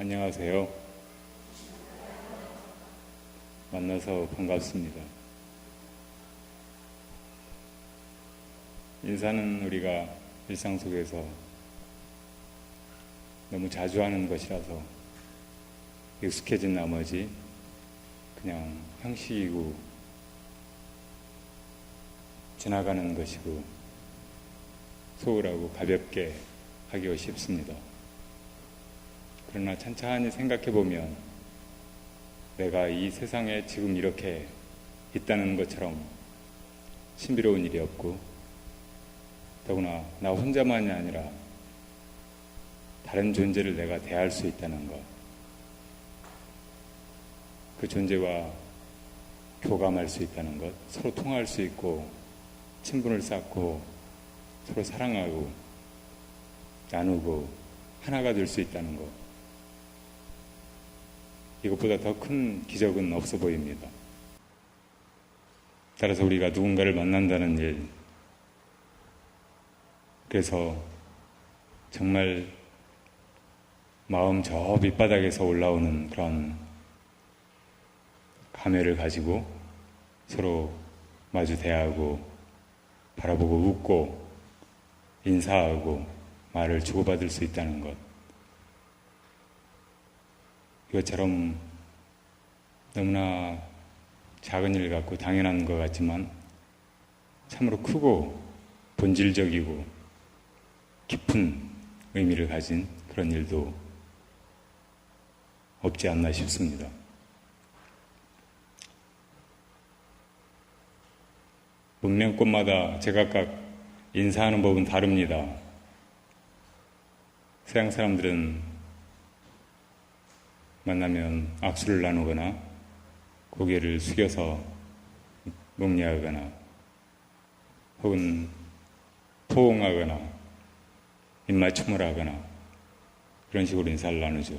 안녕하세요. 만나서 반갑습니다. 인사는 우리가 일상 속에서 너무 자주 하는 것이라서 익숙해진 나머지 그냥 형식이고 지나가는 것이고 소홀하고 가볍게 하기가 쉽습니다. 그러나 찬찬히 생각해보면 내가 이 세상에 지금 이렇게 있다는 것처럼 신비로운 일이 없고, 더구나 나 혼자만이 아니라 다른 존재를 내가 대할 수 있다는 것, 그 존재와 교감할 수 있다는 것, 서로 통할 수 있고 친분을 쌓고 서로 사랑하고 나누고 하나가 될 수 있다는 것, 이것보다 더 큰 기적은 없어 보입니다. 따라서 우리가 누군가를 만난다는 일, 그래서 정말 마음 저 밑바닥에서 올라오는 그런 감회를 가지고 서로 마주 대하고 바라보고 웃고 인사하고 말을 주고받을 수 있다는 것, 이것처럼 너무나 작은 일 같고 당연한 것 같지만 참으로 크고 본질적이고 깊은 의미를 가진 그런 일도 없지 않나 싶습니다. 문명권마다 제각각 인사하는 법은 다릅니다. 서양 사람들은 만나면 악수를 나누거나 고개를 숙여서 묵례하거나 혹은 포옹하거나 입맞춤을 하거나 그런 식으로 인사를 나누죠.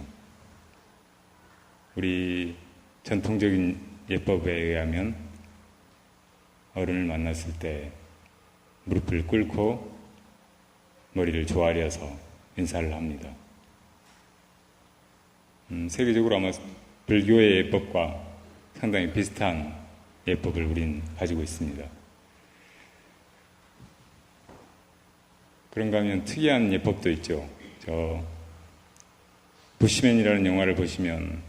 우리 전통적인 예법에 의하면 어른을 만났을 때 무릎을 꿇고 머리를 조아려서 인사를 합니다. 세계적으로 아마 불교의 예법과 상당히 비슷한 예법을 우린 가지고 있습니다. 그런가 하면 특이한 예법도 있죠. 부시맨이라는 영화를 보시면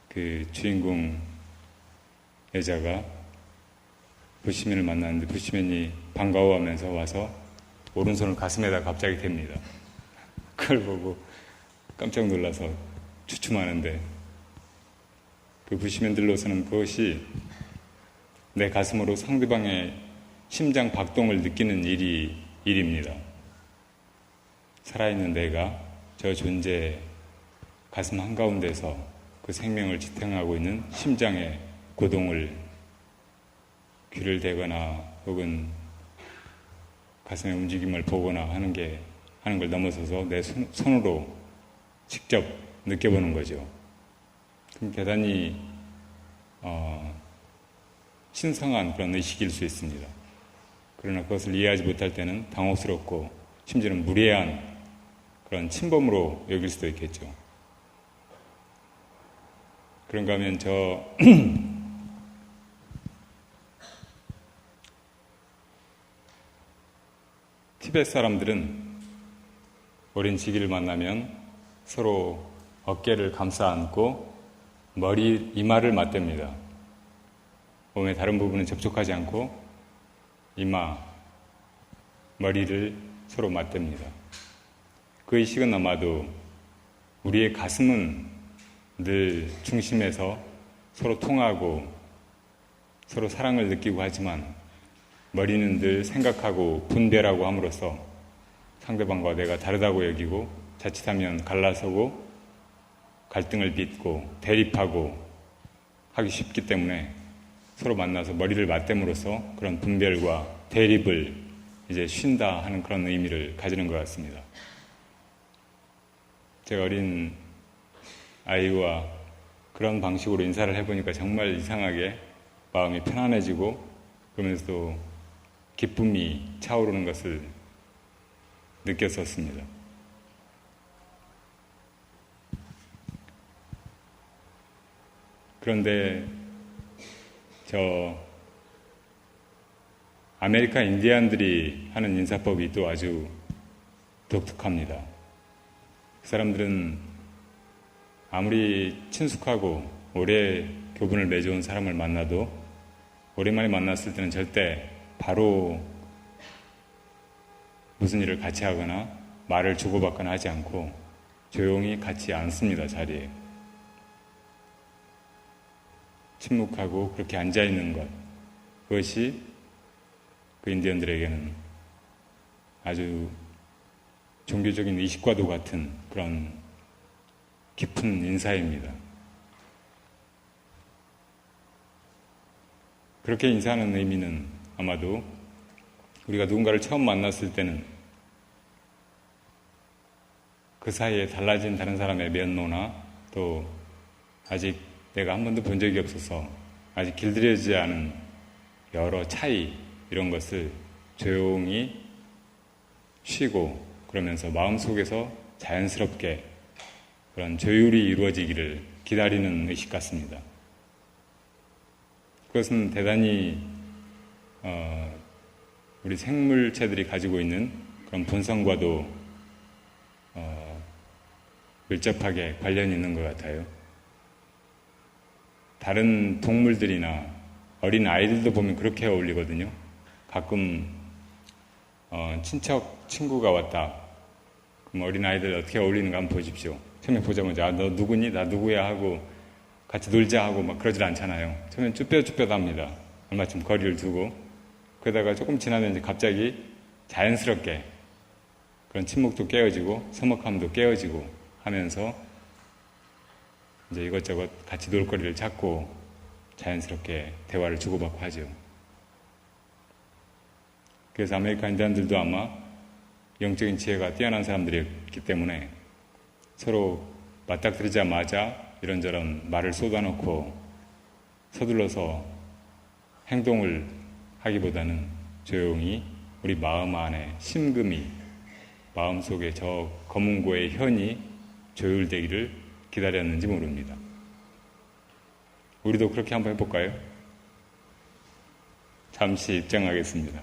그 주인공 여자가 부시맨을 만났는데 부시맨이 반가워하면서 와서 오른손을 가슴에다 갑자기 댑니다. 그걸 보고 깜짝 놀라서 주춤하는데, 그 부시맨들로서는 그것이 내 가슴으로 상대방의 심장 박동을 느끼는 일입니다. 살아있는 내가 저 존재의 가슴 한가운데서 그 생명을 지탱하고 있는 심장의 고동을 귀를 대거나 혹은 가슴의 움직임을 보거나 하는 걸 넘어서서 내 손으로 직접 느껴보는 거죠. 그럼 대단히 신성한 그런 의식일 수 있습니다. 그러나 그것을 이해하지 못할 때는 당혹스럽고 심지어는 무례한 그런 침범으로 여길 수도 있겠죠. 그런가 하면 티베트 사람들은 어린 지기를 만나면 서로 어깨를 감싸 안고 이마를 맞댑니다. 몸의 다른 부분은 접촉하지 않고 이마, 머리를 서로 맞댑니다. 그 의식은 아마도 우리의 가슴은 늘 중심에서 서로 통하고 서로 사랑을 느끼고 하지만 머리는 늘 생각하고 분별하고 함으로써 상대방과 내가 다르다고 여기고 자칫하면 갈라서고 갈등을 빚고 대립하고 하기 쉽기 때문에 서로 만나서 머리를 맞댐으로써 그런 분별과 대립을 이제 쉰다 하는 그런 의미를 가지는 것 같습니다. 제가 어린 아이와 그런 방식으로 인사를 해보니까 정말 이상하게 마음이 편안해지고 그러면서도 기쁨이 차오르는 것을 느꼈었습니다. 그런데 저 아메리카 인디안들이 하는 인사법이 또 아주 독특합니다. 그 사람들은 아무리 친숙하고 오래 교분을 맺어온 사람을 만나도 오랜만에 만났을 때는 절대 바로 무슨 일을 같이 하거나 말을 주고받거나 하지 않고 조용히 같이 앉습니다, 자리에. 침묵하고 그렇게 앉아있는 것, 그것이 그 인디언들에게는 아주 종교적인 의식과도 같은 그런 깊은 인사입니다. 그렇게 인사하는 의미는 아마도 우리가 누군가를 처음 만났을 때는 그 사이에 달라진 다른 사람의 면모나 또 아직 내가 한 번도 본 적이 없어서 아직 길들여지지 않은 여러 차이 이런 것을 조용히 쉬고 그러면서 마음속에서 자연스럽게 그런 조율이 이루어지기를 기다리는 의식 같습니다. 그것은 대단히 우리 생물체들이 가지고 있는 그런 본성과도 밀접하게 관련이 있는 것 같아요. 다른 동물들이나 어린 아이들도 보면 그렇게 어울리거든요. 가끔 친척 친구가 왔다. 그럼 어린 아이들 어떻게 어울리는가 한번 보십시오. 처음에 보자마자 너 누구니? 나 누구야? 하고 같이 놀자 하고 막 그러질 않잖아요. 처음엔 쭈뼛쭈뼛합니다. 얼마쯤 거리를 두고 그러다가 조금 지나면 이제 갑자기 자연스럽게 그런 침묵도 깨어지고 서먹함도 깨어지고 하면서 이제 이것저것 같이 놀 거리를 찾고 자연스럽게 대화를 주고받고 하죠. 그래서 아메리카 인디언들도 아마 영적인 지혜가 뛰어난 사람들이었기 때문에 서로 맞닥뜨리자마자 이런저런 말을 쏟아놓고 서둘러서 행동을 하기보다는 조용히 우리 마음 안에 심금이 마음속에 저 검은고의 현이 조율되기를 기다렸는지 모릅니다. 우리도 그렇게 한번 해볼까요? 잠시 입장하겠습니다.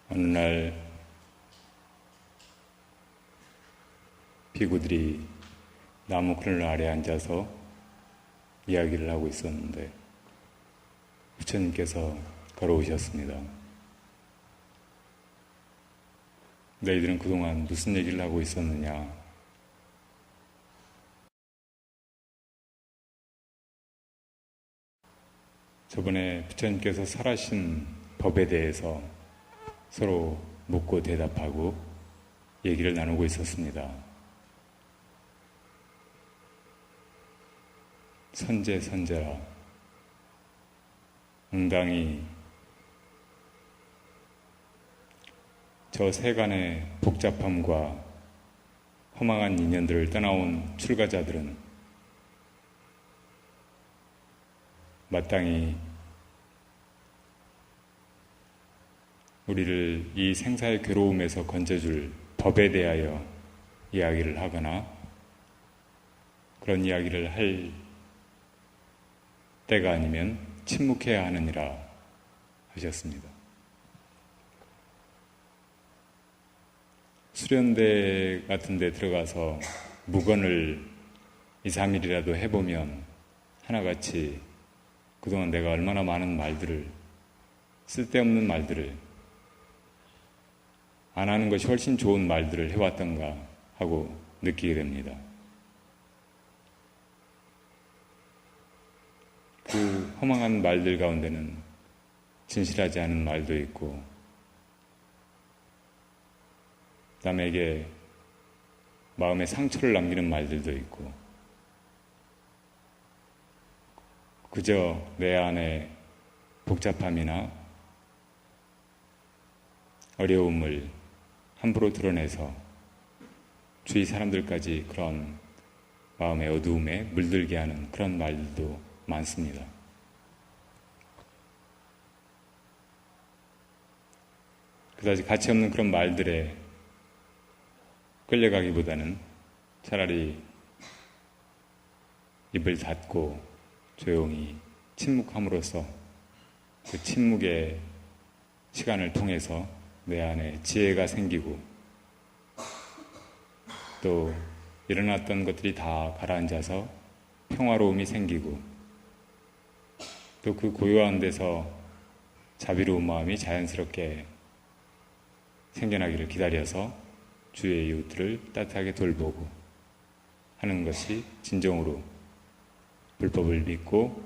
어느 날 비구들이 나무 그늘 아래 앉아서 이야기를 하고 있었는데 부처님께서 걸어오셨습니다. 너희들은 그동안 무슨 얘기를 하고 있었느냐? 저번에 부처님께서 설하신 법에 대해서 서로 묻고 대답하고 얘기를 나누고 있었습니다. 선제라 응당히 저 세간의 복잡함과 허망한 인연들을 떠나온 출가자들은 마땅히 우리를 이 생사의 괴로움에서 건져줄 법에 대하여 이야기를 하거나 그런 이야기를 할 때가 아니면 침묵해야 하느니라 하셨습니다. 수련대 같은 데 들어가서 묵언을 2, 3일이라도 해보면 하나같이 그동안 내가 얼마나 많은 말들을, 쓸데없는 말들을, 안 하는 것이 훨씬 좋은 말들을 해왔던가 하고 느끼게 됩니다. 그 허망한 말들 가운데는 진실하지 않은 말도 있고 남에게 마음에 상처를 남기는 말들도 있고 그저 내 안에 복잡함이나 어려움을 함부로 드러내서 주위 사람들까지 그런 마음의 어두움에 물들게 하는 그런 말들도 많습니다. 그다지 가치 없는 그런 말들에 끌려가기보다는 차라리 입을 닫고 조용히 침묵함으로써 그 침묵의 시간을 통해서 내 안에 지혜가 생기고 또 일어났던 것들이 다 가라앉아서 평화로움이 생기고 또 그 고요한 데서 자비로운 마음이 자연스럽게 생겨나기를 기다려서 주의 이웃들을 따뜻하게 돌보고 하는 것이 진정으로 불법을 믿고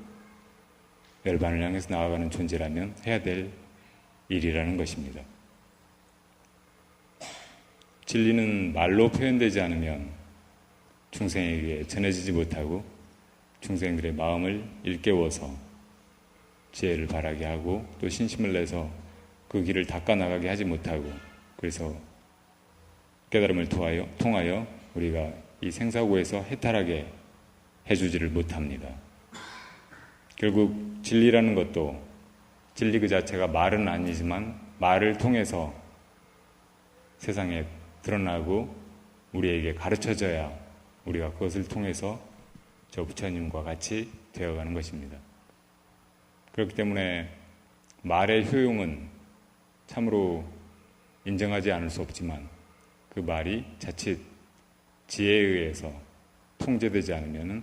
열반을 향해서 나아가는 존재라면 해야 될 일이라는 것입니다. 진리는 말로 표현되지 않으면 중생에게 전해지지 못하고 중생들의 마음을 일깨워서 지혜를 바라게 하고 또 신심을 내서 그 길을 닦아나가게 하지 못하고 그래서 깨달음을 통하여 우리가 이 생사고에서 해탈하게 해주지를 못합니다. 결국 진리라는 것도 진리 그 자체가 말은 아니지만 말을 통해서 세상에 드러나고 우리에게 가르쳐져야 우리가 그것을 통해서 저 부처님과 같이 되어가는 것입니다. 그렇기 때문에 말의 효용은 참으로 인정하지 않을 수 없지만 그 말이 자칫 지혜에 의해서 통제되지 않으면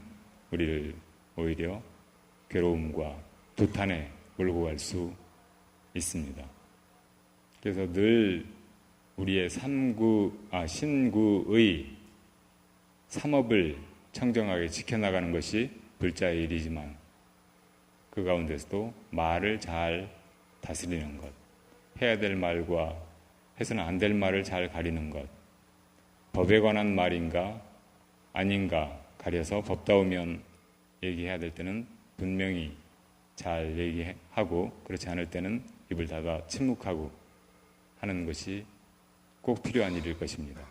우리를 오히려 괴로움과 도탄에 몰고 갈 수 있습니다. 그래서 늘 우리의 신구의 삼업을 청정하게 지켜나가는 것이 불자의 일이지만 그 가운데서도 말을 잘 다스리는 것, 해야 될 말과 해서는 안 될 말을 잘 가리는 것, 법에 관한 말인가 아닌가 가려서 법다우면 얘기해야 될 때는 분명히 잘 얘기하고 그렇지 않을 때는 입을 닫아 침묵하고 하는 것이 꼭 필요한 일일 것입니다.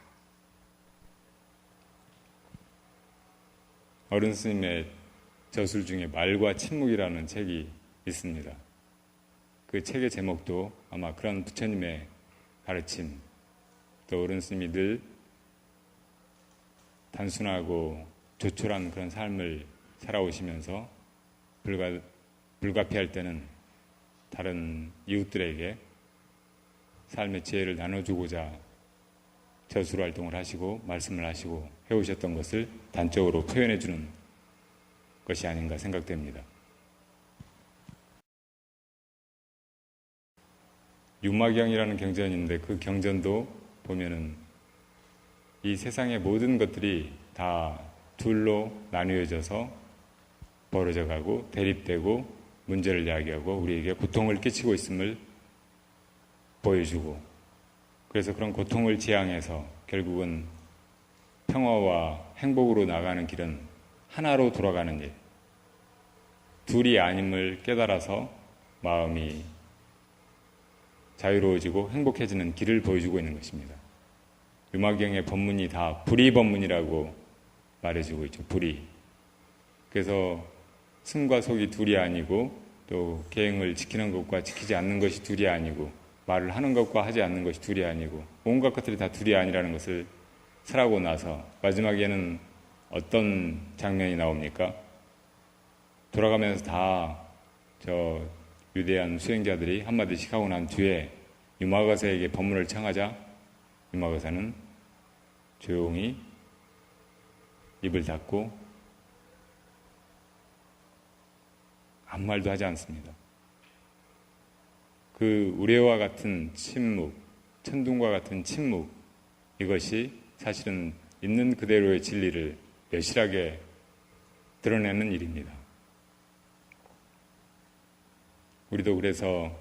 어른 스님의 저술 중에 말과 침묵이라는 책이 있습니다. 그 책의 제목도 아마 그런 부처님의 가르침, 또 어른 스님이 늘 단순하고 조촐한 그런 삶을 살아오시면서 불가피할 때는 다른 이웃들에게 삶의 지혜를 나눠주고자 저술 활동을 하시고 말씀을 하시고 해오셨던 것을 단적으로 표현해주는 것이 아닌가 생각됩니다. 유마경이라는 경전이 있는데 그 경전도 보면은 이 세상의 모든 것들이 다 둘로 나뉘어져서 벌어져 가고 대립되고 문제를 야기하고 우리에게 고통을 끼치고 있음을 보여주고 그래서 그런 고통을 지향해서 결국은 평화와 행복으로 나가는 길은 하나로 돌아가는 일, 둘이 아님을 깨달아서 마음이 자유로워지고 행복해지는 길을 보여주고 있는 것입니다. 유마경의 법문이 다 불의 법문이라고 말해주고 있죠. 불의. 그래서 승과 속이 둘이 아니고 또 계행을 지키는 것과 지키지 않는 것이 둘이 아니고 말을 하는 것과 하지 않는 것이 둘이 아니고 온갖 것들이 다 둘이 아니라는 것을 설하고 나서 마지막에는 어떤 장면이 나옵니까? 돌아가면서 다 저 위대한 수행자들이 한마디씩 하고 난 뒤에 유마거사에게 법문을 청하자 유마거사는 조용히 입을 닫고 아무 말도 하지 않습니다. 그 우레와 같은 침묵, 천둥과 같은 침묵, 이것이 사실은 있는 그대로의 진리를 여실하게 드러내는 일입니다. 우리도 그래서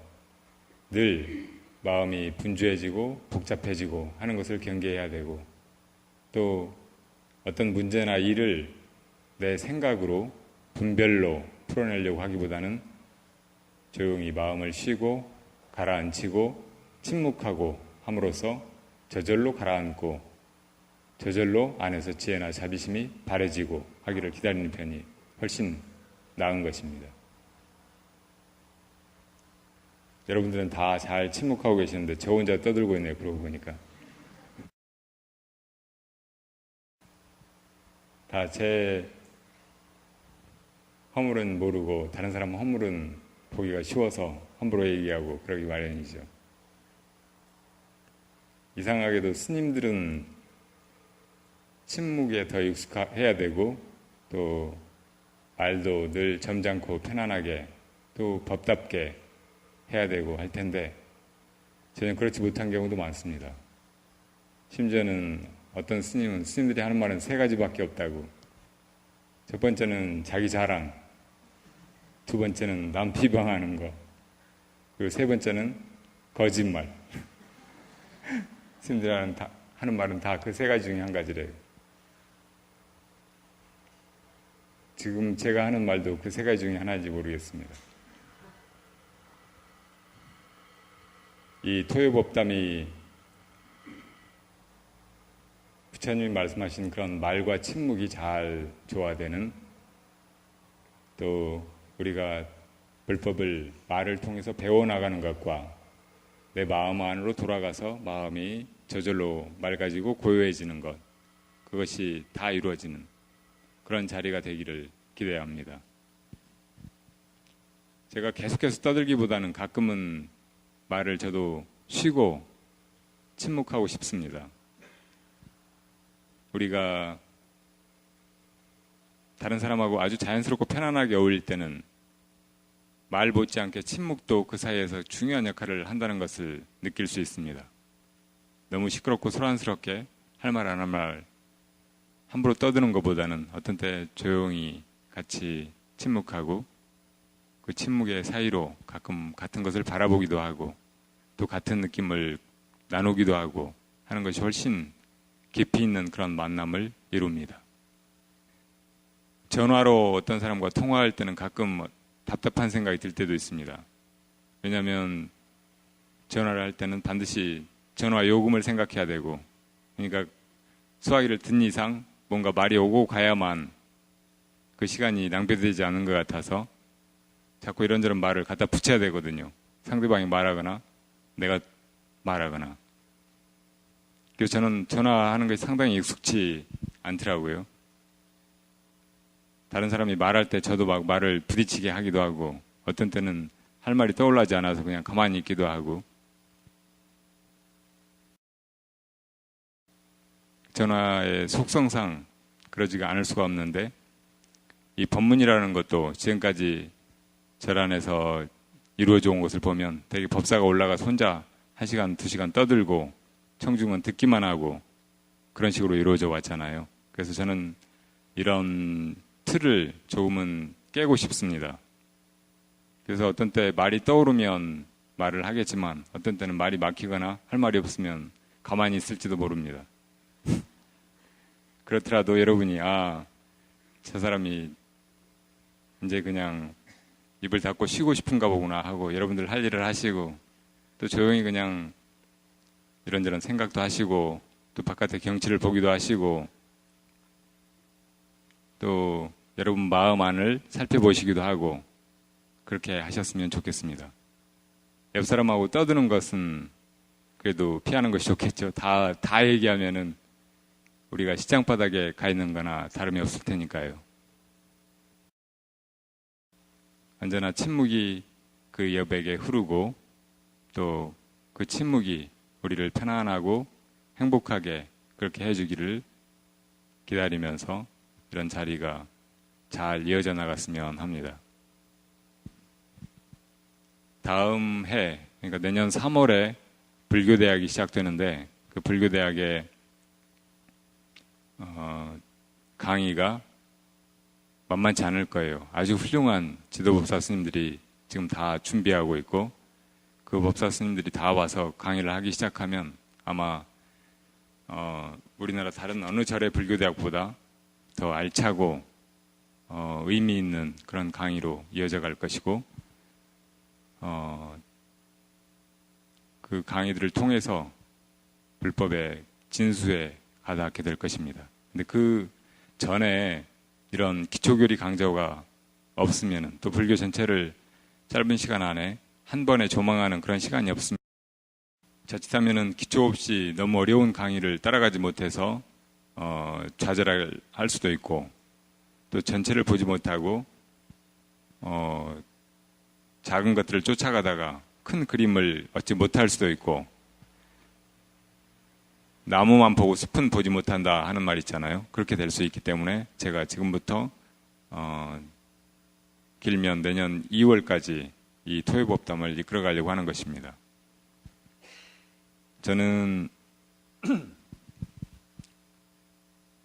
늘 마음이 분주해지고 복잡해지고 하는 것을 경계해야 되고 또 어떤 문제나 일을 내 생각으로 분별로 풀어내려고 하기보다는 조용히 마음을 쉬고 가라앉히고 침묵하고 함으로써 저절로 가라앉고 저절로 안에서 지혜나 자비심이 바래지고 하기를 기다리는 편이 훨씬 나은 것입니다. 여러분들은 다 잘 침묵하고 계시는데 저 혼자 떠들고 있네요. 그러고 보니까. 다 제 허물은 모르고 다른 사람 허물은 보기가 쉬워서 함부로 얘기하고 그러기 마련이죠. 이상하게도 스님들은 침묵에 더 익숙해야 되고 또 말도 늘 점잖고 편안하게 또 법답게 해야 되고 할 텐데 저는 그렇지 못한 경우도 많습니다. 심지어는 어떤 스님들이 하는 말은 세 가지밖에 없다고. 첫 번째는 자기 자랑, 두 번째는 남 비방하는 거, 그리고 세 번째는 거짓말. 스님들이 하는 말은 다 그 세 가지 중에 한 가지래요. 지금 제가 하는 말도 그 세 가지 중에 하나인지 모르겠습니다. 이 토요법담이 부처님이 말씀하신 그런 말과 침묵이 잘 조화되는, 또 우리가 불법을 말을 통해서 배워나가는 것과 내 마음 안으로 돌아가서 마음이 저절로 맑아지고 고요해지는 것, 그것이 다 이루어지는 그런 자리가 되기를 기대합니다. 제가 계속해서 떠들기보다는 가끔은 말을 저도 쉬고 침묵하고 싶습니다. 우리가 다른 사람하고 아주 자연스럽고 편안하게 어울릴 때는 말 못지않게 침묵도 그 사이에서 중요한 역할을 한다는 것을 느낄 수 있습니다. 너무 시끄럽고 소란스럽게 할 말 안 할 말 함부로 떠드는 것보다는 어떤 때 조용히 같이 침묵하고 그 침묵의 사이로 가끔 같은 것을 바라보기도 하고 또 같은 느낌을 나누기도 하고 하는 것이 훨씬 깊이 있는 그런 만남을 이룹니다. 전화로 어떤 사람과 통화할 때는 가끔 답답한 생각이 들 때도 있습니다. 왜냐하면 전화를 할 때는 반드시 전화 요금을 생각해야 되고, 그러니까 수화기를 든 이상 뭔가 말이 오고 가야만 그 시간이 낭비되지 않은 것 같아서 자꾸 이런저런 말을 갖다 붙여야 되거든요. 상대방이 말하거나 내가 말하거나. 그래서 저는 전화하는 것이 상당히 익숙치 않더라고요. 다른 사람이 말할 때 저도 막 말을 부딪히게 하기도 하고, 어떤 때는 할 말이 떠올라지 않아서 그냥 가만히 있기도 하고. 전화의 속성상 그러지가 않을 수가 없는데, 이 법문이라는 것도 지금까지 절 안에서 이루어져 온 것을 보면 되게 법사가 올라가서 혼자 1시간, 2시간 떠들고 청중은 듣기만 하고 그런 식으로 이루어져 왔잖아요. 그래서 저는 이런 틀을 조금은 깨고 싶습니다. 그래서 어떤 때 말이 떠오르면 말을 하겠지만 어떤 때는 말이 막히거나 할 말이 없으면 가만히 있을지도 모릅니다. 그렇더라도 여러분이 저 사람이 이제 그냥 입을 닫고 쉬고 싶은가 보구나 하고 여러분들 할 일을 하시고 또 조용히 그냥 이런저런 생각도 하시고 또 바깥의 경치를 보기도 하시고 또 여러분 마음 안을 살펴보시기도 하고 그렇게 하셨으면 좋겠습니다. 옆 사람하고 떠드는 것은 그래도 피하는 것이 좋겠죠. 다 얘기하면은 우리가 시장 바닥에 가 있는 거나 다름이 없을 테니까요. 언제나 침묵이 그 여백에 흐르고 또 그 침묵이 우리를 편안하고 행복하게 그렇게 해주기를 기다리면서 이런 자리가 잘 이어져 나갔으면 합니다. 다음 해, 그러니까 내년 3월에 불교대학이 시작되는데 그 불교대학의 강의가 만만치 않을 거예요. 아주 훌륭한 지도법사 스님들이 지금 다 준비하고 있고 그 법사 스님들이 다 와서 강의를 하기 시작하면 아마 우리나라 다른 어느 절의 불교대학보다 더 알차고 의미 있는 그런 강의로 이어져 갈 것이고 그 강의들을 통해서 불법의 진수에 가닿게 될 것입니다. 근데 그 전에 이런 기초교리 강좌가 없으면 또 불교 전체를 짧은 시간 안에 한 번에 조망하는 그런 시간이 없습니다. 자칫하면은 기초 없이 너무 어려운 강의를 따라가지 못해서 좌절할 수도 있고, 또 전체를 보지 못하고 작은 것들을 쫓아가다가 큰 그림을 얻지 못할 수도 있고, 나무만 보고 숲은 보지 못한다 하는 말 있잖아요. 그렇게 될 수 있기 때문에 제가 지금부터 길면 내년 2월까지 이 토요법담을 이끌어가려고 하는 것입니다. 저는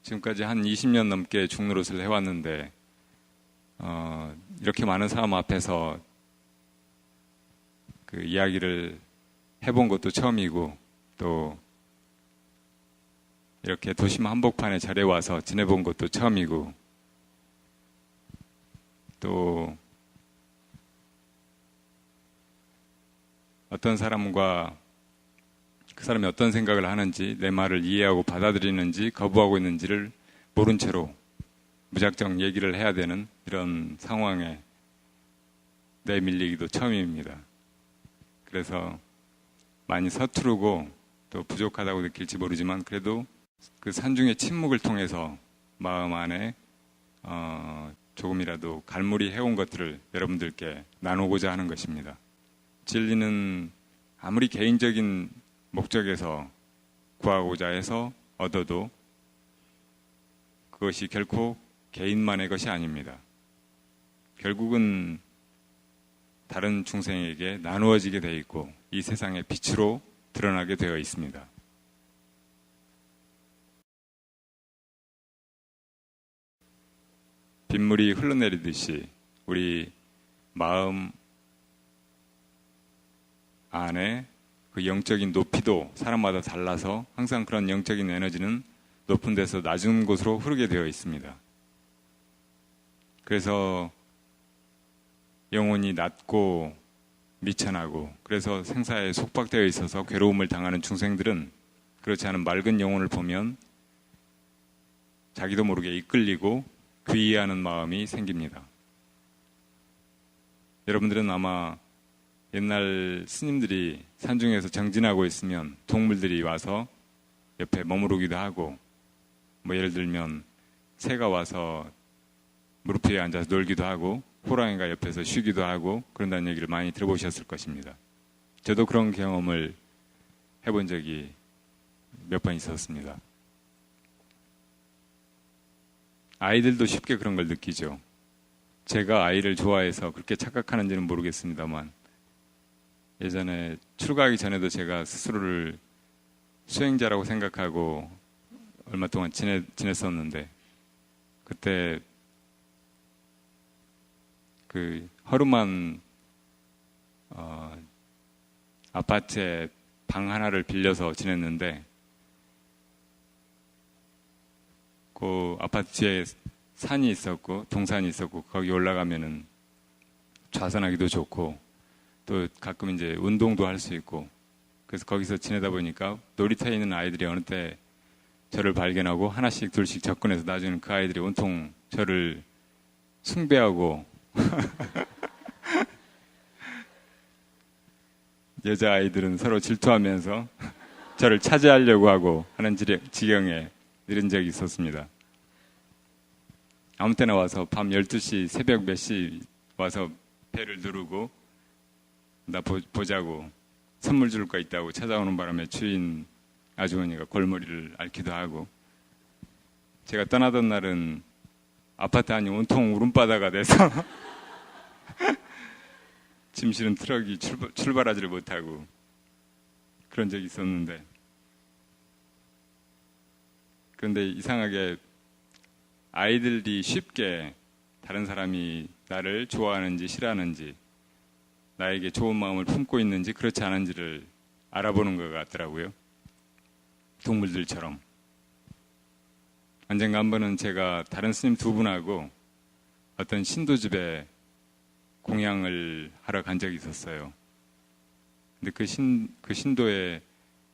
지금까지 한 20년 넘게 중노릇을 해왔는데 이렇게 많은 사람 앞에서 그 이야기를 해본 것도 처음이고, 또 이렇게 도심 한복판에 자리에 와서 지내본 것도 처음이고, 또 어떤 사람과 그 사람이 어떤 생각을 하는지, 내 말을 이해하고 받아들이는지 거부하고 있는지를 모른 채로 무작정 얘기를 해야 되는 이런 상황에 내밀리기도 처음입니다. 그래서 많이 서투르고 또 부족하다고 느낄지 모르지만, 그래도 그 산중의 침묵을 통해서 마음 안에 조금이라도 갈무리 해온 것들을 여러분들께 나누고자 하는 것입니다. 진리는 아무리 개인적인 목적에서 구하고자 해서 얻어도 그것이 결코 개인만의 것이 아닙니다. 결국은 다른 중생에게 나누어지게 되어 있고, 이 세상의 빛으로 드러나게 되어 있습니다. 빗물이 흘러내리듯이 우리 마음 안에 그 영적인 높이도 사람마다 달라서 항상 그런 영적인 에너지는 높은 데서 낮은 곳으로 흐르게 되어 있습니다. 그래서 영혼이 낮고 미천하고, 그래서 생사에 속박되어 있어서 괴로움을 당하는 중생들은 그렇지 않은 맑은 영혼을 보면 자기도 모르게 이끌리고 귀의하는 마음이 생깁니다. 여러분들은 아마 옛날 스님들이 산중에서 정진하고 있으면 동물들이 와서 옆에 머무르기도 하고, 뭐 예를 들면 새가 와서 무릎 위에 앉아서 놀기도 하고, 호랑이가 옆에서 쉬기도 하고 그런다는 얘기를 많이 들어보셨을 것입니다. 저도 그런 경험을 해본 적이 몇 번 있었습니다. 아이들도 쉽게 그런 걸 느끼죠. 제가 아이를 좋아해서 그렇게 착각하는지는 모르겠습니다만, 예전에 출가하기 전에도 제가 스스로를 수행자라고 생각하고 얼마 동안 지냈었는데, 그때 그 허름한 아파트에 방 하나를 빌려서 지냈는데, 그 아파트 뒤에 산이 있었고 동산이 있었고, 거기 올라가면은 좌선하기도 좋고 또 가끔 이제 운동도 할 수 있고, 그래서 거기서 지내다 보니까 놀이터에 있는 아이들이 어느 때 저를 발견하고 하나씩 둘씩 접근해서 나중에는 그 아이들이 온통 저를 숭배하고 여자아이들은 서로 질투하면서 저를 차지하려고 하고 하는 지경에 이런 적이 있었습니다. 아무 때나 와서 밤 12시, 새벽 몇 시 와서 배를 누르고 나 보자고 선물 줄 거 있다고 찾아오는 바람에 주인 아주머니가 골머리를 앓기도 하고, 제가 떠나던 날은 아파트 안이 온통 울음바다가 돼서 짐 실은 트럭이 출발하지를 못하고 그런 적이 있었는데, 그런데 이상하게 아이들이 쉽게 다른 사람이 나를 좋아하는지 싫어하는지, 나에게 좋은 마음을 품고 있는지 그렇지 않은지를 알아보는 것 같더라고요. 동물들처럼. 언젠가 한 번은 제가 다른 스님 두 분하고 어떤 신도집에 공양을 하러 간 적이 있었어요. 근데 그 신도의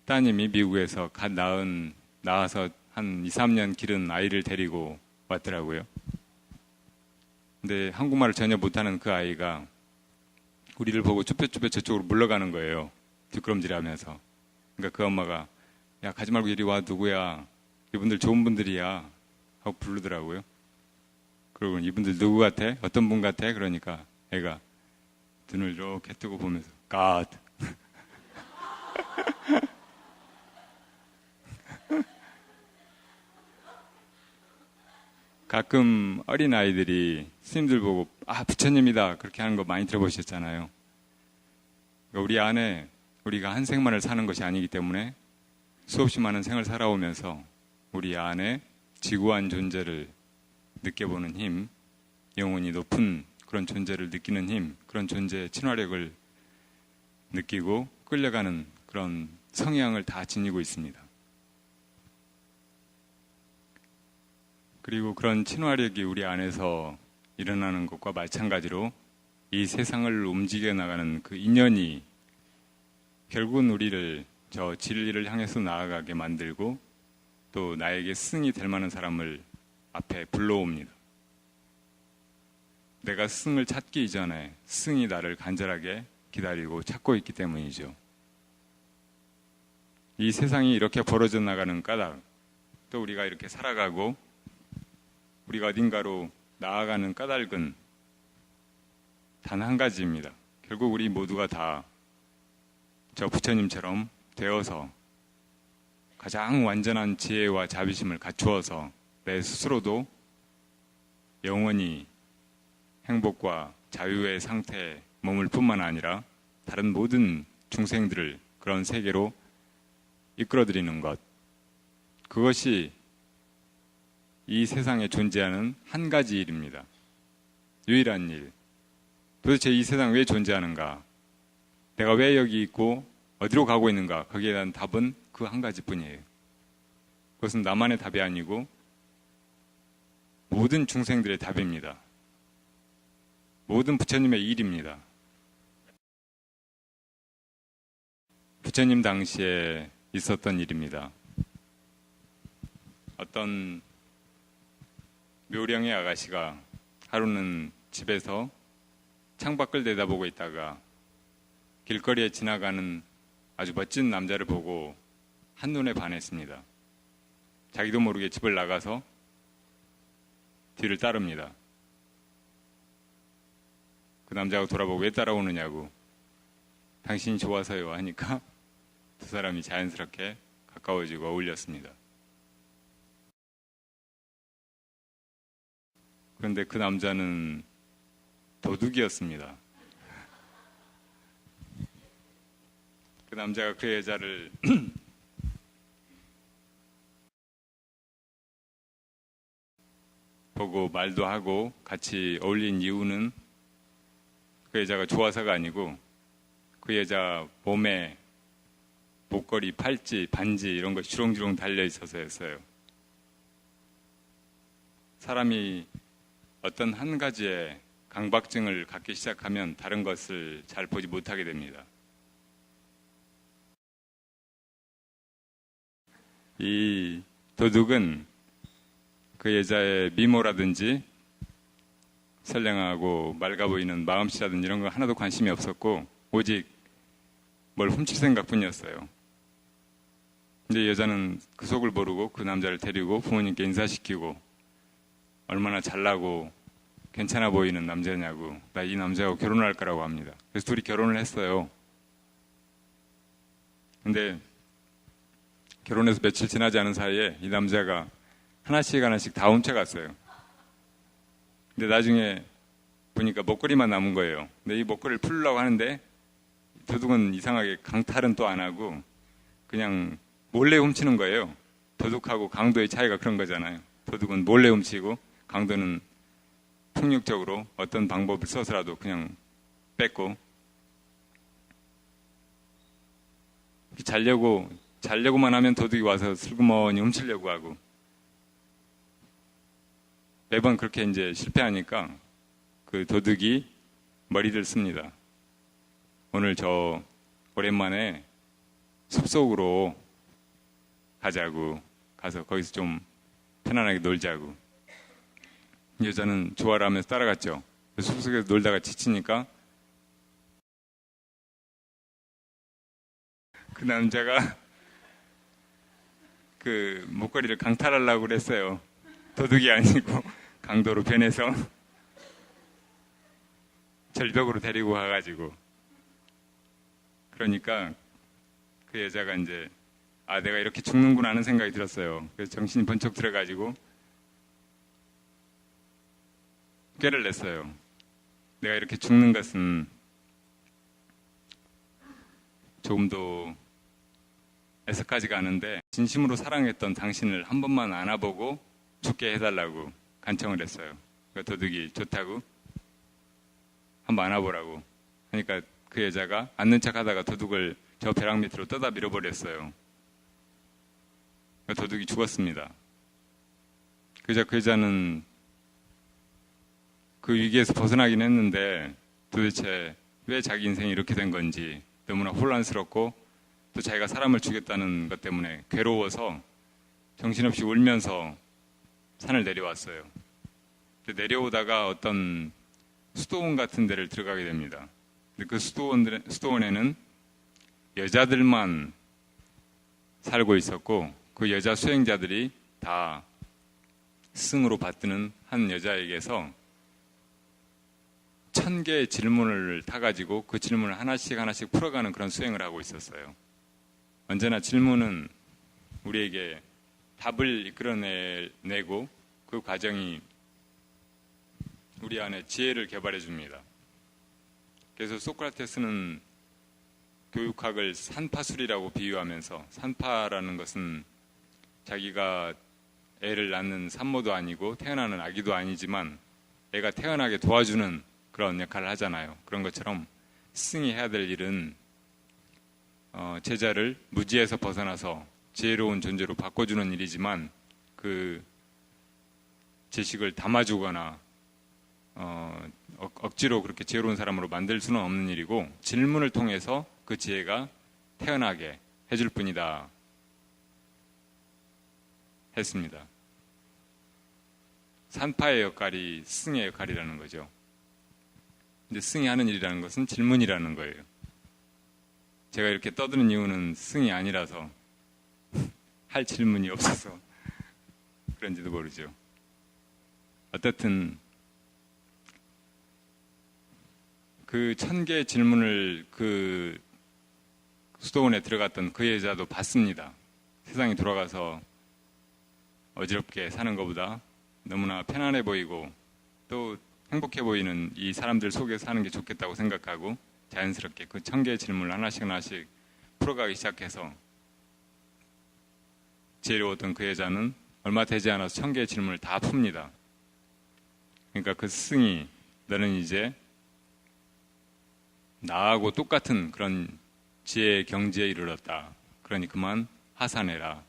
따님이 미국에서 갓 낳아서 한 2, 3년 기른 아이를 데리고 왔더라고요. 근데 한국말을 전혀 못하는 그 아이가 우리를 보고 쭈뼛쭈뼛 저쪽으로 물러가는 거예요. 뒷걸음질 하면서. 그러니까 그 엄마가, 야, 가지 말고 이리 와, 누구야? 이분들 좋은 분들이야 하고 부르더라고요. 그리고 이분들 누구 같아? 어떤 분 같아? 그러니까 애가 눈을 이렇게 뜨고 보면서 God. 가끔 어린 아이들이 스님들 보고 부처님이다 그렇게 하는 거 많이 들어보셨잖아요. 그러니까 우리 안에 우리가 한 생만을 사는 것이 아니기 때문에 수없이 많은 생을 살아오면서 우리 안에 지구한 존재를 느껴보는 힘, 영혼이 높은 그런 존재를 느끼는 힘, 그런 존재의 친화력을 느끼고 끌려가는 그런 성향을 다 지니고 있습니다. 그리고 그런 친화력이 우리 안에서 일어나는 것과 마찬가지로 이 세상을 움직여 나가는 그 인연이 결국은 우리를 저 진리를 향해서 나아가게 만들고 또 나에게 스승이 될 만한 사람을 앞에 불러옵니다. 내가 스승을 찾기 이전에 스승이 나를 간절하게 기다리고 찾고 있기 때문이죠. 이 세상이 이렇게 벌어져 나가는 까닭, 또 우리가 이렇게 살아가고 우리가 어딘가로 나아가는 까닭은 단 한 가지입니다. 결국 우리 모두가 다 저 부처님처럼 되어서 가장 완전한 지혜와 자비심을 갖추어서 내 스스로도 영원히 행복과 자유의 상태에 머물 뿐만 아니라 다른 모든 중생들을 그런 세계로 이끌어들이는 것, 그것이 이 세상에 존재하는 한 가지 일입니다. 유일한 일. 도대체 이 세상 왜 존재하는가? 내가 왜 여기 있고 어디로 가고 있는가? 거기에 대한 답은 그 한 가지뿐이에요. 그것은 나만의 답이 아니고 모든 중생들의 답입니다. 모든 부처님의 일입니다. 부처님 당시에 있었던 일입니다. 어떤 묘령의 아가씨가 하루는 집에서 창밖을 내다보고 있다가 길거리에 지나가는 아주 멋진 남자를 보고 한눈에 반했습니다. 자기도 모르게 집을 나가서 뒤를 따릅니다. 그 남자가 돌아보고 왜 따라오느냐고, 당신이 좋아서요 하니까 두 사람이 자연스럽게 가까워지고 어울렸습니다. 그런데 그 남자는 도둑이었습니다. 그 남자가 그 여자를 보고 말도 하고 같이 어울린 이유는 그 여자가 좋아서가 아니고 그 여자 몸에 목걸이, 팔찌, 반지 이런 거 주렁주렁 달려 있어서였어요. 사람이 어떤 한 가지에 강박증을 갖기 시작하면 다른 것을 잘 보지 못하게 됩니다. 이 도둑은 그 여자의 미모라든지 선량하고 맑아 보이는 마음씨라든지 이런 거 하나도 관심이 없었고 오직 뭘 훔칠 생각뿐이었어요. 근데 여자는 그 속을 모르고 그 남자를 데리고 부모님께 인사시키고 얼마나 잘나고 괜찮아 보이는 남자냐고, 나 이 남자하고 결혼할 거라고 합니다. 그래서 둘이 결혼을 했어요. 근데 결혼해서 며칠 지나지 않은 사이에 이 남자가 하나씩 다 훔쳐갔어요. 근데 나중에 보니까 목걸이만 남은 거예요. 근데 이 목걸이를 풀려고 하는데 도둑은 이상하게 강탈은 또 안 하고 그냥 몰래 훔치는 거예요. 도둑하고 강도의 차이가 그런 거잖아요. 도둑은 몰래 훔치고 강도는 폭력적으로 어떤 방법을 써서라도 그냥 뺏고, 자려고만 하면 도둑이 와서 슬그머니 훔치려고 하고, 매번 그렇게 이제 실패하니까 그 도둑이 머리를 씁니다. 오늘 저 오랜만에 숲속으로 가자고, 가서 거기서 좀 편안하게 놀자고. 여자는 좋아라 하면서 따라갔죠. 숲속에서 놀다가 지치니까 그 남자가 그 그 목걸이를 강탈하려고 그랬어요. 도둑이 아니고 강도로 변해서 절벽으로 데리고 가가지고. 그러니까 그 여자가 이제 내가 이렇게 죽는구나 하는 생각이 들었어요. 그래서 정신이 번쩍 들어가지고 꾀를 냈어요. 내가 이렇게 죽는 것은 조금도 애석하지가 않은데 진심으로 사랑했던 당신을 한 번만 안아보고 죽게 해달라고 간청을 했어요. 그러니까 도둑이 좋다고 한번 안아보라고 하니까 그 여자가 앉는 척하다가 도둑을 저 벼랑 밑으로 떠다 밀어버렸어요. 그러니까 도둑이 죽었습니다. 그저 그 여자는 그 위기에서 벗어나긴 했는데 도대체 왜 자기 인생이 이렇게 된 건지 너무나 혼란스럽고 또 자기가 사람을 죽였다는 것 때문에 괴로워서 정신없이 울면서 산을 내려왔어요. 근데 내려오다가 어떤 수도원 같은 데를 들어가게 됩니다. 근데 그 수도원에는 여자들만 살고 있었고 그 여자 수행자들이 다 스승으로 받드는 한 여자에게서 1000개의 질문을 타가지고 그 질문을 하나씩 하나씩 풀어가는 그런 수행을 하고 있었어요. 언제나 질문은 우리에게 답을 이끌어내고 그 과정이 우리 안에 지혜를 개발해 줍니다. 그래서 소크라테스는 교육학을 산파술이라고 비유하면서, 산파라는 것은 자기가 애를 낳는 산모도 아니고 태어나는 아기도 아니지만 애가 태어나게 도와주는 그런 역할을 하잖아요. 그런 것처럼 스승이 해야 될 일은 제자를 무지에서 벗어나서 지혜로운 존재로 바꿔주는 일이지만 그 지식을 담아주거나 억지로 그렇게 지혜로운 사람으로 만들 수는 없는 일이고 질문을 통해서 그 지혜가 태어나게 해줄 뿐이다 했습니다. 산파의 역할이 스승의 역할이라는 거죠. 근데 스승이 하는 일이라는 것은 질문이라는 거예요. 제가 이렇게 떠드는 이유는 스승이 아니라서 할 질문이 없어서 그런지도 모르죠. 어쨌든 그 1000개의 질문을 그 수도원에 들어갔던 그 여자도 받습니다. 세상이 돌아가서 어지럽게 사는 것보다 너무나 편안해 보이고 또 행복해 보이는 이 사람들 속에서 사는 게 좋겠다고 생각하고 자연스럽게 그 1000개의 질문을 하나씩 하나씩 풀어가기 시작해서 지혜로웠던 그 여자는 얼마 되지 않아서 1000개의 질문을 다 풉니다. 그러니까 그 스승이 너는 이제 나하고 똑같은 그런 지혜의 경지에 이르렀다. 그러니 그만 하산해라.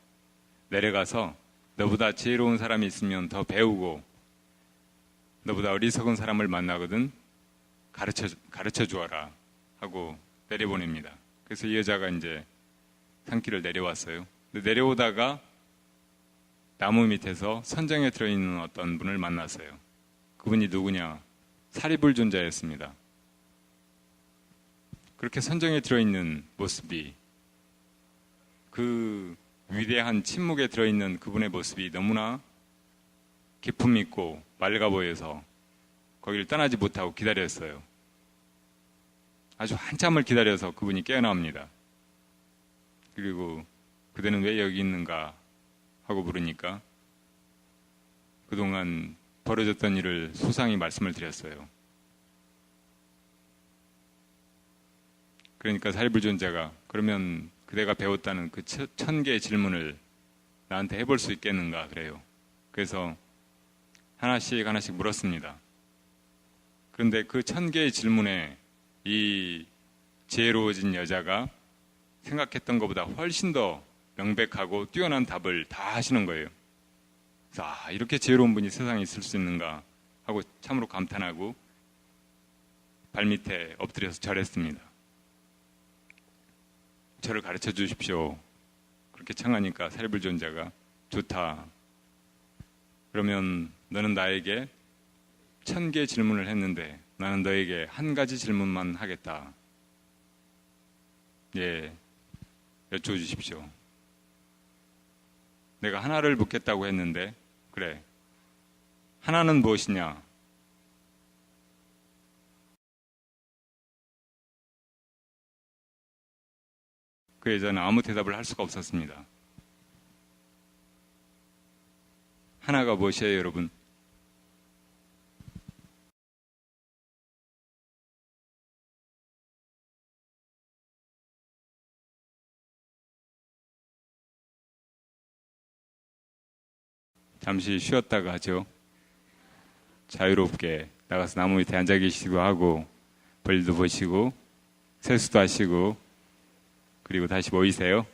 내려가서 너보다 지혜로운 사람이 있으면 더 배우고 너보다 어리석은 사람을 만나거든 가르쳐 주어라 하고 내려보냅니다. 그래서 이 여자가 이제 산길을 내려왔어요. 근데 내려오다가 나무 밑에서 선정에 들어있는 어떤 분을 만났어요. 그분이 누구냐? 사리불존자였습니다. 그렇게 선정에 들어있는 모습이 그 위대한 침묵에 들어있는 그분의 모습이 너무나 기품 있고 맑아 보여서 거기를 떠나지 못하고 기다렸어요. 아주 한참을 기다려서 그분이 깨어나옵니다. 그리고 그대는 왜 여기 있는가 하고 물으니까 그동안 벌어졌던 일을 소상히 말씀을 드렸어요. 그러니까 사리불존자가 그러면 그대가 배웠다는 그 1000개의 질문을 나한테 해볼 수 있겠는가 그래요. 그래서 하나씩 하나씩 물었습니다. 그런데 그 1000개의 질문에 이 지혜로워진 여자가 생각했던 것보다 훨씬 더 명백하고 뛰어난 답을 다 하시는 거예요. 그래서 이렇게 지혜로운 분이 세상에 있을 수 있는가 하고 참으로 감탄하고 발밑에 엎드려서 절했습니다. 저를 가르쳐 주십시오. 그렇게 청하니까 사리불존자가 좋다. 그러면 너는 나에게 1000개의 질문을 했는데 나는 너에게 한 가지 질문만 하겠다. 예, 여쭤 주십시오. 내가 하나를 묻겠다고 했는데, 그래. 하나는 무엇이냐? 그 여자는 아무 대답을 할 수가 없었습니다. 하나가 무엇이에요, 여러분? 잠시 쉬었다가 하죠. 자유롭게 나가서 나무 밑에 앉아 계시기도 하고, 벌도 보시고, 세수도 하시고, 그리고 다시 모이세요.